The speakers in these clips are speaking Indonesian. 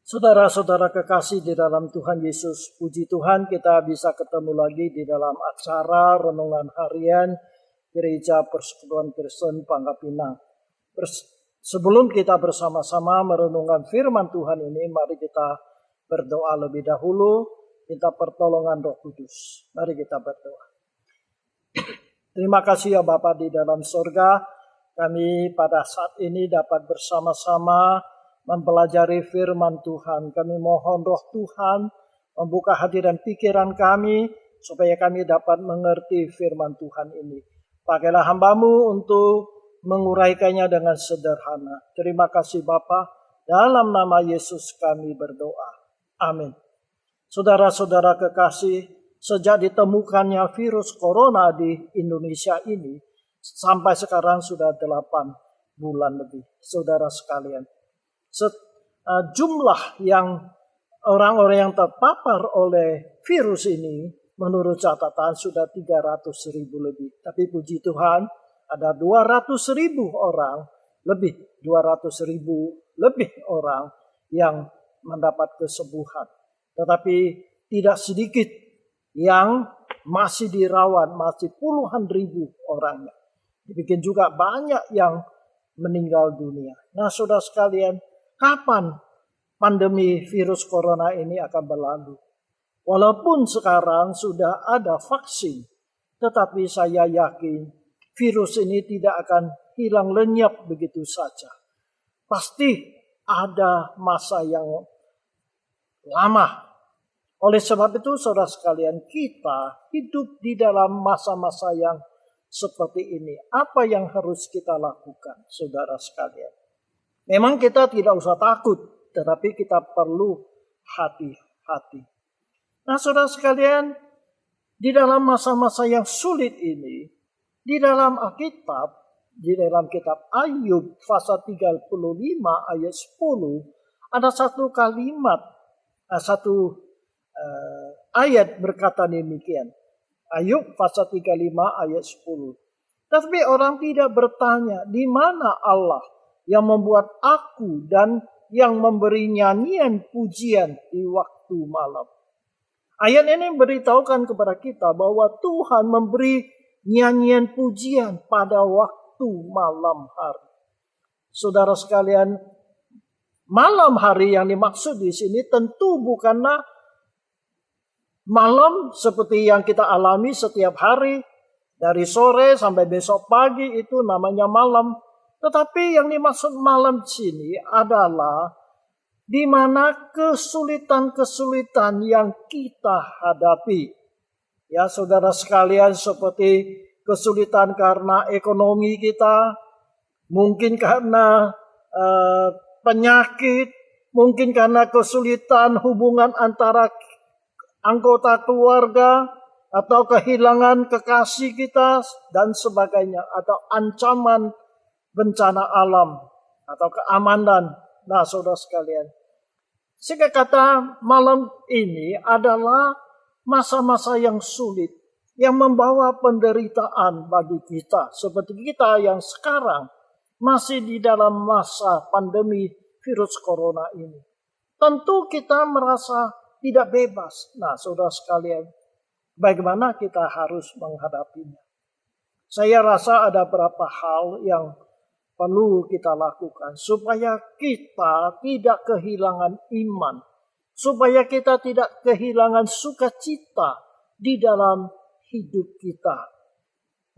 Saudara-saudara kekasih di dalam Tuhan Yesus, puji Tuhan kita bisa ketemu lagi di dalam acara renungan harian Gereja Persekutuan Kristen Pangkal Pinang. Sebelum kita bersama-sama merenungkan firman Tuhan ini, mari kita berdoa lebih dahulu, minta pertolongan Roh Kudus. Mari kita berdoa. Terima kasih ya Bapa di dalam surga, kami pada saat ini dapat bersama-sama mempelajari firman Tuhan. Kami mohon Roh Tuhan membuka hati dan pikiran kami supaya kami dapat mengerti firman Tuhan ini. Pakailah hamba-Mu untuk menguraikannya dengan sederhana. Terima kasih Bapa, dalam nama Yesus kami berdoa. Amin. Saudara-saudara kekasih, sejak ditemukannya virus corona di Indonesia ini, sampai sekarang sudah 8 bulan lebih. Saudara sekalian, jumlah yang orang-orang yang terpapar oleh virus ini menurut catatan sudah 300.000 lebih. Tapi puji Tuhan ada 200.000 orang lebih, 200.000 lebih orang yang mendapat kesembuhan. Tetapi tidak sedikit yang masih dirawat, masih puluhan ribu orangnya. Demikian juga banyak yang meninggal dunia. Nah saudara sekalian, kapan pandemi virus corona ini akan berlalu? Walaupun sekarang sudah ada vaksin, tetapi saya yakin virus ini tidak akan hilang lenyap begitu saja. Pasti ada masa yang lama. Oleh sebab itu saudara sekalian, kita hidup di dalam masa-masa yang seperti ini. Apa yang harus kita lakukan saudara sekalian? Memang kita tidak usah takut, tetapi kita perlu hati-hati. Nah saudara sekalian, di dalam masa-masa yang sulit ini, di dalam Alkitab, di dalam kitab Ayub pasal 35 ayat 10, ada satu kalimat, ayat berkata demikian. Ayub pasal 35 ayat 10. Tapi orang tidak bertanya, di mana Allah yang membuat aku dan yang memberi nyanyian pujian di waktu malam. Ayat ini memberitahukan kepada kita bahwa Tuhan memberi nyanyian pujian pada waktu malam hari. Saudara sekalian, malam hari yang dimaksud di sini tentu bukanlah malam seperti yang kita alami setiap hari, dari sore sampai besok pagi itu namanya malam. Tetapi yang dimaksud malam sini adalah di mana kesulitan-kesulitan yang kita hadapi. Ya saudara sekalian, seperti kesulitan karena ekonomi kita, mungkin karena penyakit, mungkin karena kesulitan hubungan antara anggota keluarga, atau kehilangan kekasih kita dan sebagainya, atau ancaman bencana alam atau keamanan. Nah saudara sekalian, sehingga kata malam ini adalah masa-masa yang sulit, yang membawa penderitaan bagi kita, seperti kita yang sekarang masih di dalam masa pandemi virus corona ini. Tentu kita merasa tidak bebas. Nah saudara sekalian, bagaimana kita harus menghadapinya? Saya rasa ada beberapa hal yang perlu kita lakukan supaya kita tidak kehilangan iman, supaya kita tidak kehilangan sukacita di dalam hidup kita.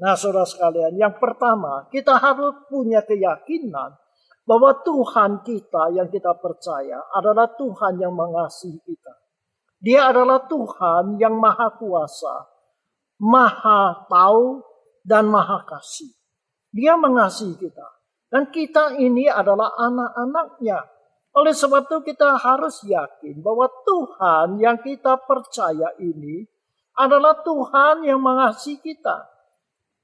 Nah saudara sekalian, yang pertama kita harus punya keyakinan bahwa Tuhan kita yang kita percaya adalah Tuhan yang mengasihi kita. Dia adalah Tuhan yang maha kuasa, maha tahu dan maha kasih. Dia mengasihi kita. Dan kita ini adalah anak-anaknya. Oleh sebab itu kita harus yakin bahwa Tuhan yang kita percaya ini adalah Tuhan yang mengasihi kita.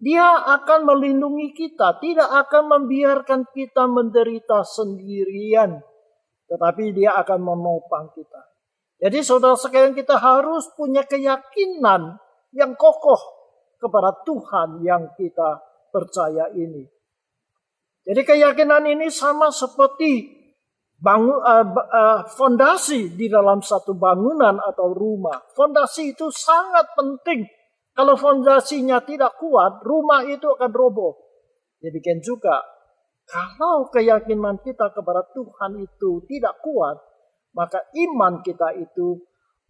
Dia akan melindungi kita, tidak akan membiarkan kita menderita sendirian. Tetapi dia akan menopang kita. Jadi saudara sekalian, kita harus punya keyakinan yang kokoh kepada Tuhan yang kita percaya ini. Jadi keyakinan ini sama seperti fondasi di dalam satu bangunan atau rumah. Fondasi itu sangat penting. Kalau fondasinya tidak kuat, rumah itu akan roboh. Demikian juga, kalau keyakinan kita kepada Tuhan itu tidak kuat, maka iman kita itu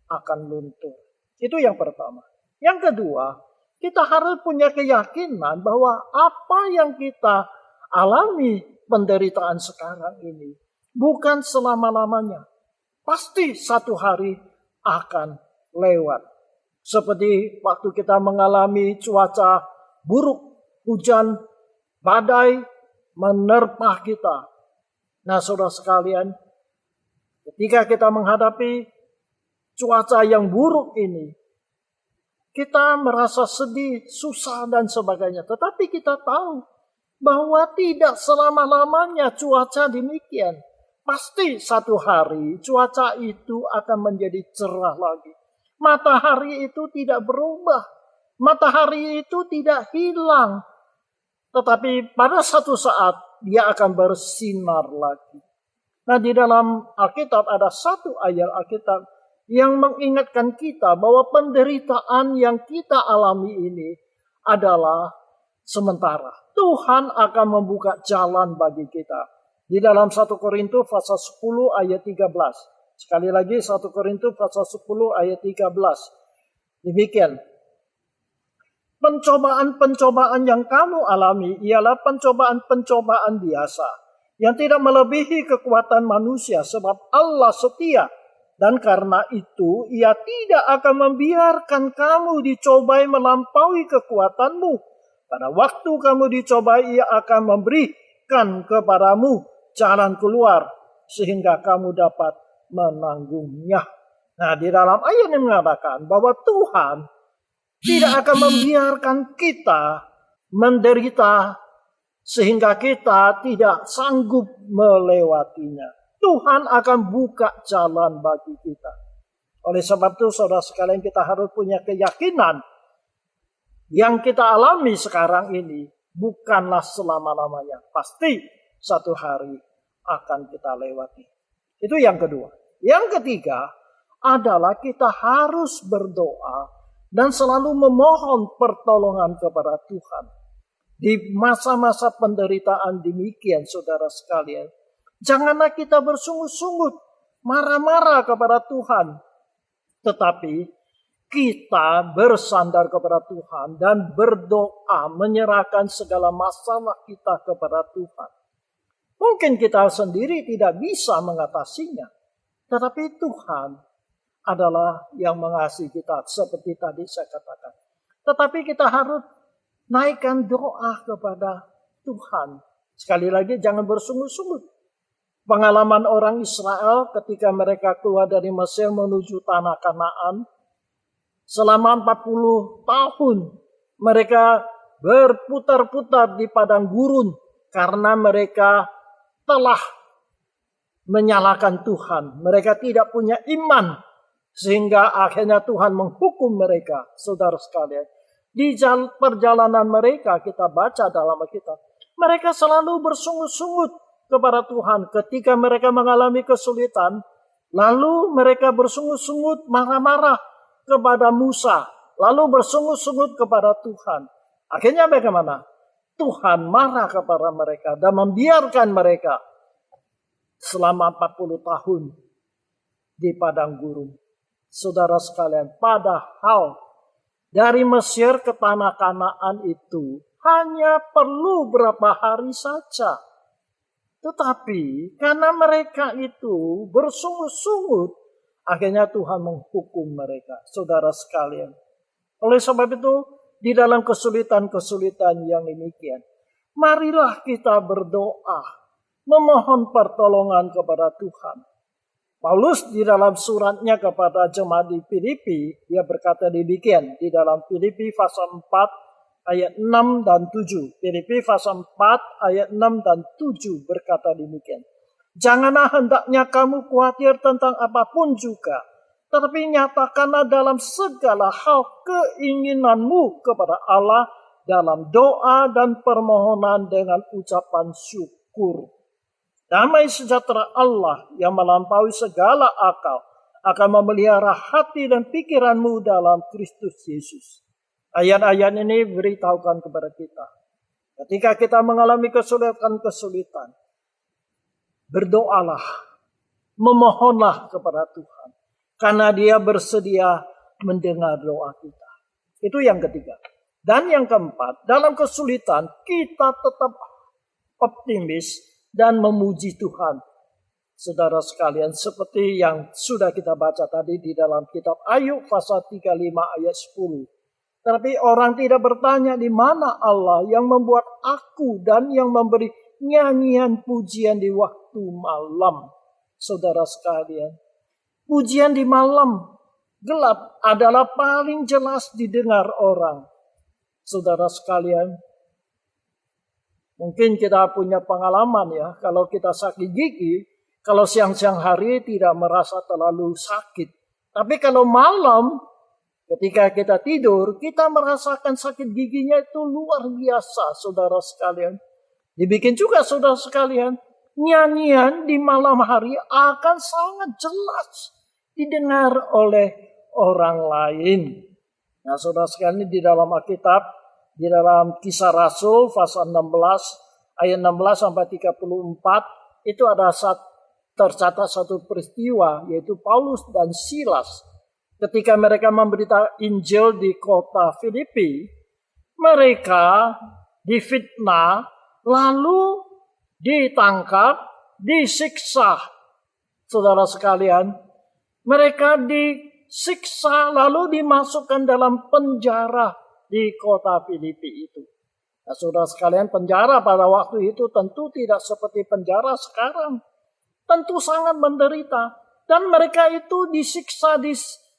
akan luntur. Itu yang pertama. Yang kedua, kita harus punya keyakinan bahwa apa yang kita alami penderitaan sekarang ini bukan selama-lamanya. Pasti satu hari akan lewat. Seperti waktu kita mengalami cuaca buruk, hujan, badai menerpa kita. Nah, saudara sekalian, ketika kita menghadapi cuaca yang buruk ini, kita merasa sedih, susah, dan sebagainya. Tetapi kita tahu bahwa tidak selama-lamanya cuaca demikian. Pasti satu hari cuaca itu akan menjadi cerah lagi. Matahari itu tidak berubah. Matahari itu tidak hilang. Tetapi pada satu saat dia akan bersinar lagi. Nah, di dalam Alkitab ada satu ayat Alkitab yang mengingatkan kita bahwa penderitaan yang kita alami ini adalah sementara. Tuhan akan membuka jalan bagi kita. Di dalam 1 Korintus pasal 10 ayat 13. Sekali lagi 1 Korintus pasal 10 ayat 13. Demikian. Pencobaan-pencobaan yang kamu alami ialah pencobaan-pencobaan biasa. Yang tidak melebihi kekuatan manusia sebab Allah setia. Dan karena itu ia tidak akan membiarkan kamu dicobai melampaui kekuatanmu. Pada waktu kamu dicobai ia akan memberikan kepadamu jalan keluar. Sehingga kamu dapat menanggungnya. Nah, di dalam ayat ini mengatakan bahwa Tuhan tidak akan membiarkan kita menderita sehingga kita tidak sanggup melewatinya. Tuhan akan buka jalan bagi kita. Oleh sebab itu, saudara sekalian, kita harus punya keyakinan yang kita alami sekarang ini bukanlah selama-lamanya. Pasti satu hari akan kita lewati. Itu yang kedua. Yang ketiga adalah kita harus berdoa dan selalu memohon pertolongan kepada Tuhan. Di masa-masa penderitaan demikian, saudara sekalian, janganlah kita bersungut-sungut, marah-marah kepada Tuhan. Tetapi kita bersandar kepada Tuhan dan berdoa, menyerahkan segala masalah kita kepada Tuhan. Mungkin kita sendiri tidak bisa mengatasinya. Tetapi Tuhan adalah yang mengasihi kita. Seperti tadi saya katakan. Tetapi kita harus naikkan doa kepada Tuhan. Sekali lagi jangan bersungut-sungut. Pengalaman orang Israel ketika mereka keluar dari Mesir menuju tanah Kanaan. Selama 40 tahun mereka berputar-putar di padang gurun. Karena mereka telah menyalahkan Tuhan. Mereka tidak punya iman. Sehingga akhirnya Tuhan menghukum mereka. Saudara sekalian. Di perjalanan mereka kita baca dalam Alkitab. Mereka selalu bersungut-sungut kepada Tuhan. Ketika mereka mengalami kesulitan. Lalu mereka bersungut-sungut marah-marah kepada Musa. Lalu bersungut-sungut kepada Tuhan. Akhirnya bagaimana? Tuhan marah kepada mereka dan membiarkan mereka selama 40 tahun di padang gurun. Saudara sekalian, padahal dari Mesir ke tanah Kanaan itu hanya perlu berapa hari saja. Tetapi karena mereka itu bersungut-sungut, akhirnya Tuhan menghukum mereka. Saudara sekalian. Oleh sebab itu, di dalam kesulitan-kesulitan yang demikian, marilah kita berdoa, memohon pertolongan kepada Tuhan. Paulus di dalam suratnya kepada jemaat di Filipi, dia berkata demikian di dalam Filipi pasal 4 ayat 6 dan 7. Filipi pasal 4 ayat 6 dan 7 berkata demikian. Janganlah hendaknya kamu khawatir tentang apapun juga, tetapi nyatakanlah dalam segala hal keinginanmu kepada Allah dalam doa dan permohonan dengan ucapan syukur. Damai sejahtera Allah yang melampaui segala akal akan memelihara hati dan pikiranmu dalam Kristus Yesus. Ayat-ayat ini beritahukan kepada kita. Ketika kita mengalami kesulitan-kesulitan, berdoalah, memohonlah kepada Tuhan. Karena Dia bersedia mendengar doa kita. Itu yang ketiga. Dan yang keempat, dalam kesulitan kita tetap optimis dan memuji Tuhan. Saudara sekalian, seperti yang sudah kita baca tadi di dalam kitab Ayub pasal 35 ayat 10. Tapi orang tidak bertanya di mana Allah yang membuat aku dan yang memberi nyanyian pujian di waktu malam. Saudara sekalian, pujian di malam gelap adalah paling jelas didengar orang. Saudara sekalian, mungkin kita punya pengalaman ya, kalau kita sakit gigi, kalau siang-siang hari tidak merasa terlalu sakit. Tapi kalau malam, ketika kita tidur, kita merasakan sakit giginya itu luar biasa, saudara sekalian. Dibikin juga saudara sekalian, nyanyian di malam hari akan sangat jelas didengar oleh orang lain. Nah, saudara sekalian, di dalam Alkitab, di dalam Kisah Rasul pasal 16 ayat 16 sampai 34 itu ada tercatat satu peristiwa, yaitu Paulus dan Silas ketika mereka memberitakan Injil di kota Filipi. Mereka difitnah, lalu ditangkap, disiksa. Saudara sekalian, mereka disiksa lalu dimasukkan dalam penjara di kota Filipi itu. Nah, saudara sekalian, penjara pada waktu itu tentu tidak seperti penjara sekarang. Tentu sangat menderita. Dan mereka itu disiksa,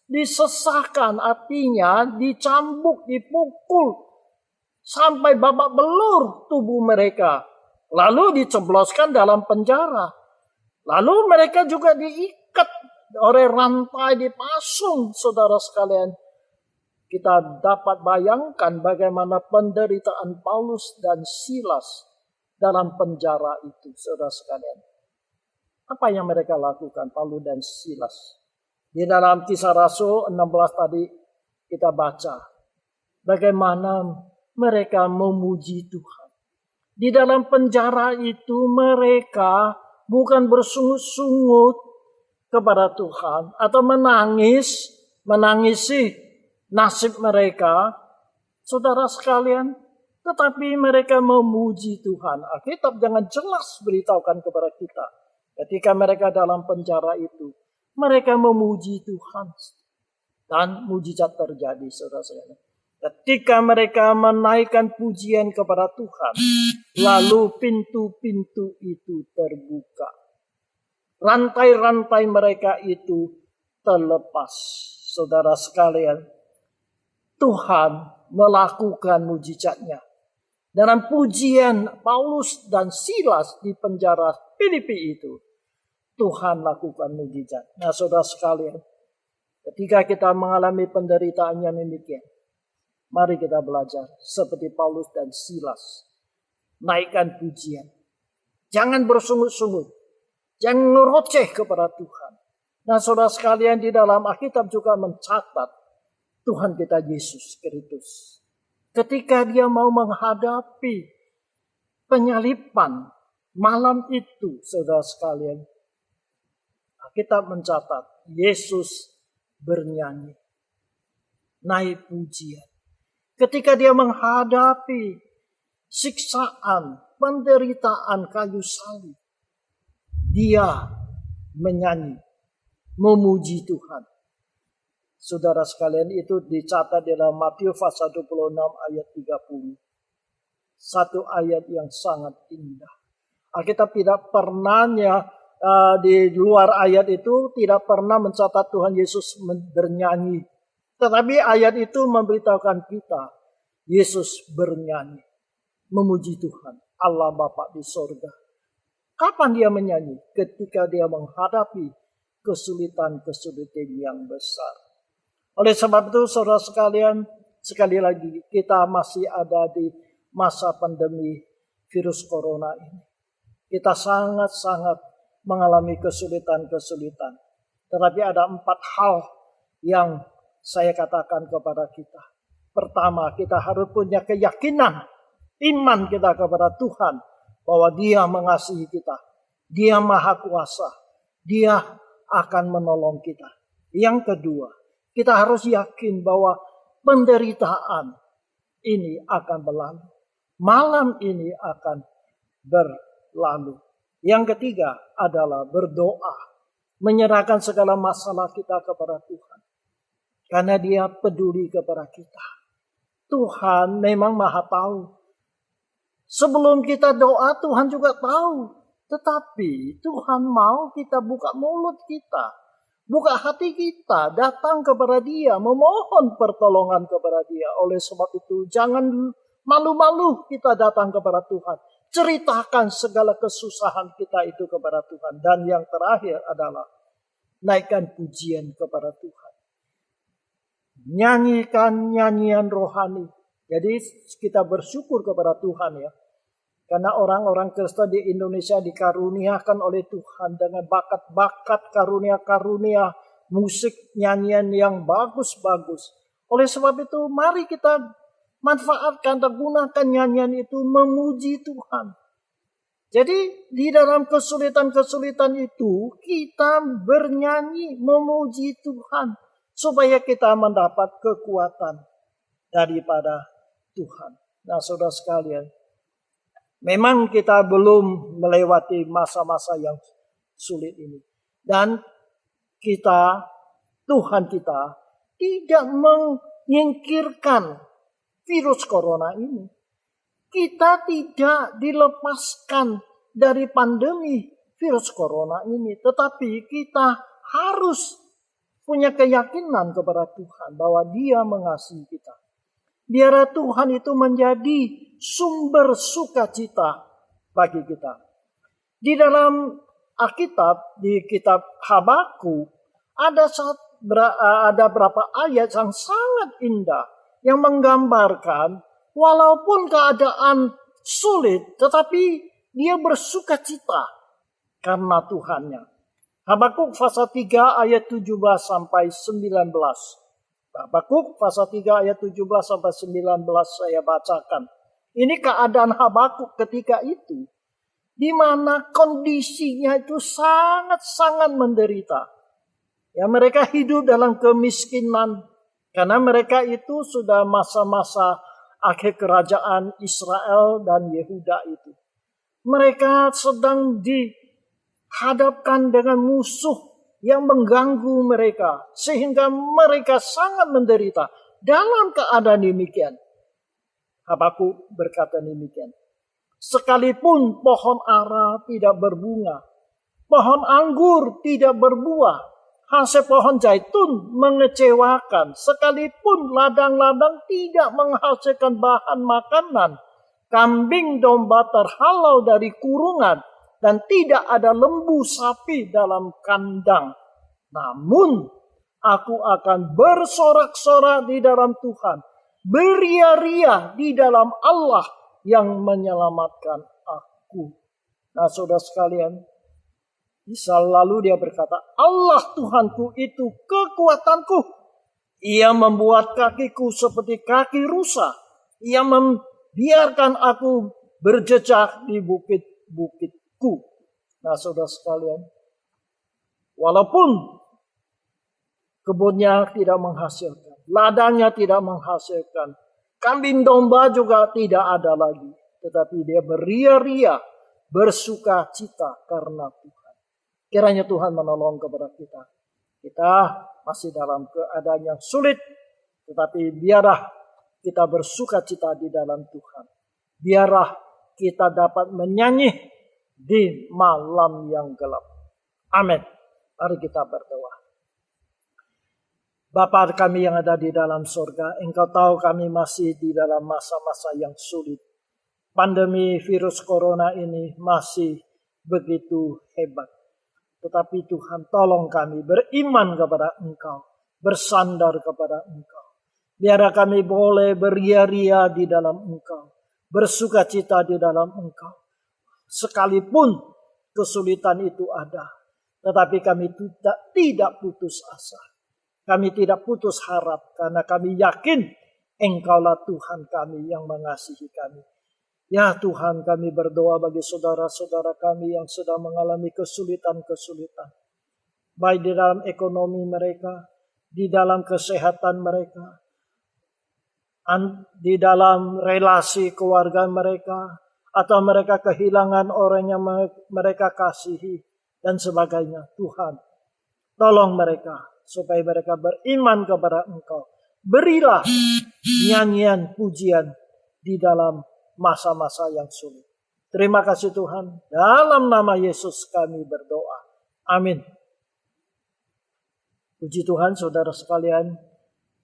disesahkan, artinya dicambuk, dipukul, sampai babak belur tubuh mereka. Lalu dicebloskan dalam penjara. Lalu mereka juga diikat oleh rantai, dipasung, saudara sekalian. Kita dapat bayangkan bagaimana penderitaan Paulus dan Silas dalam penjara itu, saudara sekalian. Apa yang mereka lakukan, Paulus dan Silas? Di dalam Kisah Rasul 16 tadi kita baca bagaimana mereka memuji Tuhan. Di dalam penjara itu mereka bukan bersungut-sungut kepada Tuhan atau menangisi nasib mereka, saudara sekalian, tetapi mereka memuji Tuhan. Alkitab dengan jelas beritahukan kepada kita, ketika mereka dalam penjara itu, mereka memuji Tuhan. Dan mujizat terjadi, saudara-saudara. Ketika mereka menaikkan pujian kepada Tuhan, lalu pintu-pintu itu terbuka. Rantai-rantai mereka itu terlepas, saudara sekalian. Tuhan melakukan mujizatnya. Dalam pujian Paulus dan Silas di penjara Filipi itu, Tuhan lakukan mujizat. Nah, saudara sekalian, ketika kita mengalami penderitaan yang demikian, mari kita belajar seperti Paulus dan Silas. Naikkan pujian. Jangan bersungut-sungut. Jangan ngeroceh kepada Tuhan. Nah, saudara sekalian, di dalam Alkitab juga mencatat Tuhan kita Yesus Kristus, ketika Dia mau menghadapi penyalipan malam itu, saudara sekalian, Alkitab mencatat Yesus bernyanyi, naik pujian. Ketika Dia menghadapi siksaan, penderitaan kayu salib, Dia menyanyi, memuji Tuhan. Saudara sekalian, itu dicatat dalam Matius pasal 26 ayat 30. Satu ayat yang sangat indah. Alkitab tidak pernah di luar ayat itu tidak pernah mencatat Tuhan Yesus bernyanyi. Tetapi ayat itu memberitahukan kita, Yesus bernyanyi, memuji Tuhan, Allah Bapa di sorga. Kapan Dia menyanyi? Ketika Dia menghadapi kesulitan-kesulitan yang besar. Oleh sebab itu, saudara sekalian, sekali lagi kita masih ada di masa pandemi virus corona ini. kita sangat-sangat mengalami kesulitan-kesulitan. Tetapi ada 4 hal yang saya katakan kepada kita. Pertama, kita harus punya keyakinan, iman kita kepada Tuhan, bahwa Dia mengasihi kita. Dia Maha Kuasa. Dia akan menolong kita. Yang kedua, kita harus yakin bahwa penderitaan ini akan berlalu. Malam ini akan berlalu. Yang ketiga adalah berdoa. Menyerahkan segala masalah kita kepada Tuhan. Karena Dia peduli kepada kita. Tuhan memang Maha tahu. Sebelum kita doa, Tuhan juga tahu. Tetapi Tuhan mau kita buka mulut kita. Buka hati kita. Datang kepada Dia. Memohon pertolongan kepada Dia. Oleh sebab itu jangan malu-malu kita datang kepada Tuhan. Ceritakan segala kesusahan kita itu kepada Tuhan. Dan yang terakhir adalah naikkan pujian kepada Tuhan. Nyanyikan nyanyian rohani. Jadi kita bersyukur kepada Tuhan ya. Karena orang-orang Kristen di Indonesia dikaruniakan oleh Tuhan dengan bakat-bakat karunia-karunia musik nyanyian yang bagus-bagus. Oleh sebab itu mari kita manfaatkan dan gunakan nyanyian itu memuji Tuhan. Jadi di dalam kesulitan-kesulitan itu kita bernyanyi memuji Tuhan. Supaya kita mendapat kekuatan daripada Tuhan. Nah saudara sekalian. Memang kita belum melewati masa-masa yang sulit ini. Dan kita, Tuhan kita tidak menyingkirkan virus corona ini. Kita tidak dilepaskan dari pandemi virus corona ini. Tetapi kita harus punya keyakinan kepada Tuhan bahwa Dia mengasihi kita. Biar Tuhan itu menjadi sumber sukacita bagi kita. Di dalam Alkitab, di kitab Habakuk, ada berapa ayat yang sangat indah yang menggambarkan walaupun keadaan sulit, tetapi dia bersukacita karena Tuhannya. Habakuk pasal 3 ayat 17 sampai 19. Habakuk pasal 3 ayat 17 sampai 19 saya bacakan. Ini keadaan Habakuk ketika itu. Di mana kondisinya itu sangat-sangat menderita. Ya, mereka hidup dalam kemiskinan. Karena mereka itu sudah masa-masa akhir kerajaan Israel dan Yehuda itu. Mereka sedang dihadapkan dengan musuh yang mengganggu mereka. Sehingga mereka sangat menderita. Dalam keadaan demikian, Habakuk berkata demikian. Sekalipun pohon ara tidak berbunga, pohon anggur tidak berbuah, hasil pohon zaitun mengecewakan, sekalipun ladang-ladang tidak menghasilkan bahan makanan, kambing domba terhalau dari kurungan, dan tidak ada lembu sapi dalam kandang. Namun aku akan bersorak-sorak di dalam Tuhan, beria-ria di dalam Allah yang menyelamatkan aku. Nah saudara sekalian, lalu dia berkata, Allah Tuhanku itu kekuatanku. Ia membuat kakiku seperti kaki rusa. Ia membiarkan aku berjejak di bukit-bukitku. Nah saudara sekalian, walaupun kebunnya tidak menghasilkan, ladangnya tidak menghasilkan, kambing domba juga tidak ada lagi. Tetapi dia beria-ria, bersuka cita karena Tuhan. Kiranya Tuhan menolong kepada kita. Kita masih dalam keadaan yang sulit. Tetapi biarlah kita bersuka cita di dalam Tuhan. Biarlah kita dapat menyanyi di malam yang gelap. Amin. Mari kita berdoa. Bapa kami yang ada di dalam surga, Engkau tahu kami masih di dalam masa-masa yang sulit. Pandemi virus corona ini masih begitu hebat. Tetapi Tuhan tolong kami beriman kepada Engkau, bersandar kepada Engkau. Biar kami boleh beria-ria di dalam Engkau, bersukacita di dalam Engkau. sekalipun kesulitan itu ada. Tetapi kami tidak putus asa. Kami tidak putus harap karena kami yakin Engkaulah Tuhan kami yang mengasihi kami. Ya Tuhan, kami berdoa bagi saudara-saudara kami yang sedang mengalami kesulitan-kesulitan. Baik di dalam ekonomi mereka, di dalam kesehatan mereka, di dalam relasi keluarga mereka, atau mereka kehilangan orang yang mereka kasihi, dan sebagainya. Tuhan, tolong mereka supaya mereka beriman kepada Engkau. Berilah nyanyian pujian di dalam masa-masa yang sulit. Terima kasih Tuhan. Dalam nama Yesus kami berdoa. Amin. Puji Tuhan saudara sekalian.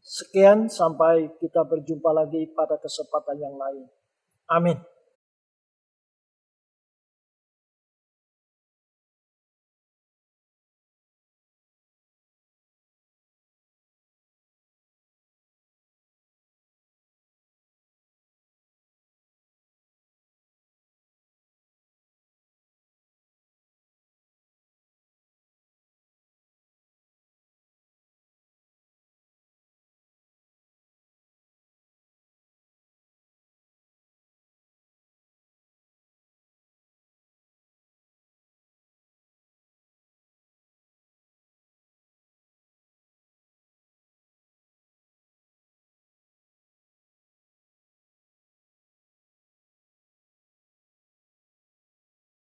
Sekian, sampai kita berjumpa lagi pada kesempatan yang lain. Amin.